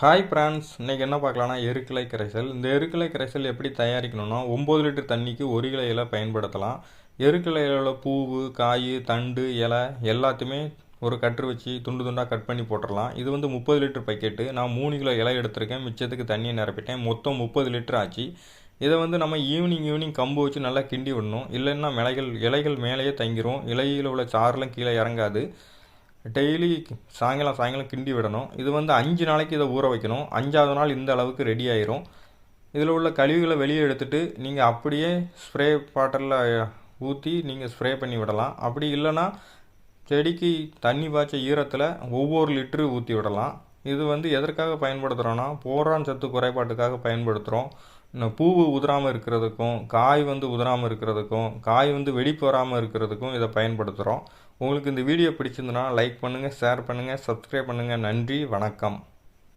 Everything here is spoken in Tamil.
ஹாய் ஃப்ரெண்ட்ஸ், இன்றைக்கி என்ன பார்க்கலான்னா எருக்கிலை கரைசல். இந்த எருக்கிலை கரைசல் எப்படி தயாரிக்கணும்னா 9 லிட்டர் தண்ணிக்கு 1 கிலோ இலை பயன்படுத்தலாம். எருக்கிலை இலையோட பூவு, காய், தண்டு, இலை எல்லாத்தையுமே ஒரு கட்டு வச்சு துண்டு துண்டாக கட் பண்ணி போட்டுடலாம். இது வந்து 30 லிட்டர் பக்கெட்டு. நான் 3 கிலோ இலை எடுத்திருக்கேன், மிச்சத்துக்கு தண்ணியை நிரப்பிட்டேன். மொத்தம் 30 லிட்டர் ஆச்சு. இதை வந்து நம்ம ஈவினிங் கம்பு வச்சு நல்லா கிண்டி விடணும். இல்லைன்னா இலைகள் மேலேயே தங்கிரும், இலையில் உள்ள சாரெலாம் கீழே இறங்காது. டெய்லி சாயங்காலம் கிண்டி விடணும். இது வந்து 5 நாளைக்கு இதை ஊற வைக்கணும். 5ஆவது நாள் இந்த அளவுக்கு ரெடி ஆயிரும். இதில் உள்ள கழிவுகளை வெளியே எடுத்துகிட்டு நீங்கள் அப்படியே ஸ்ப்ரே பாட்டிலில் ஊற்றி நீங்கள் ஸ்ப்ரே பண்ணி விடலாம். அப்படி இல்லைன்னா செடிக்கு தண்ணி பாய்ச்ச ஈரத்தில் ஒவ்வொரு லிட்டரு ஊற்றி விடலாம். இது வந்து எதற்காக பயன்படுத்துகிறோன்னா போரான் சத்து குறைபாட்டுக்காக பயன்படுத்துகிறோம். பூவு உதிராமல் இருக்கிறதுக்கும், காய் வந்து உதிராமல் இருக்கிறதுக்கும், காய் வந்து வெடிப்பு வராமல் இருக்கிறதுக்கும் இதை பயன்படுத்துகிறோம். உங்களுக்கு இந்த வீடியோ பிடிச்சிருந்தனா லைக் பண்ணுங்கள், ஷேர் பண்ணுங்கள், சப்ஸ்கிரைப் பண்ணுங்கள். நன்றி, வணக்கம்.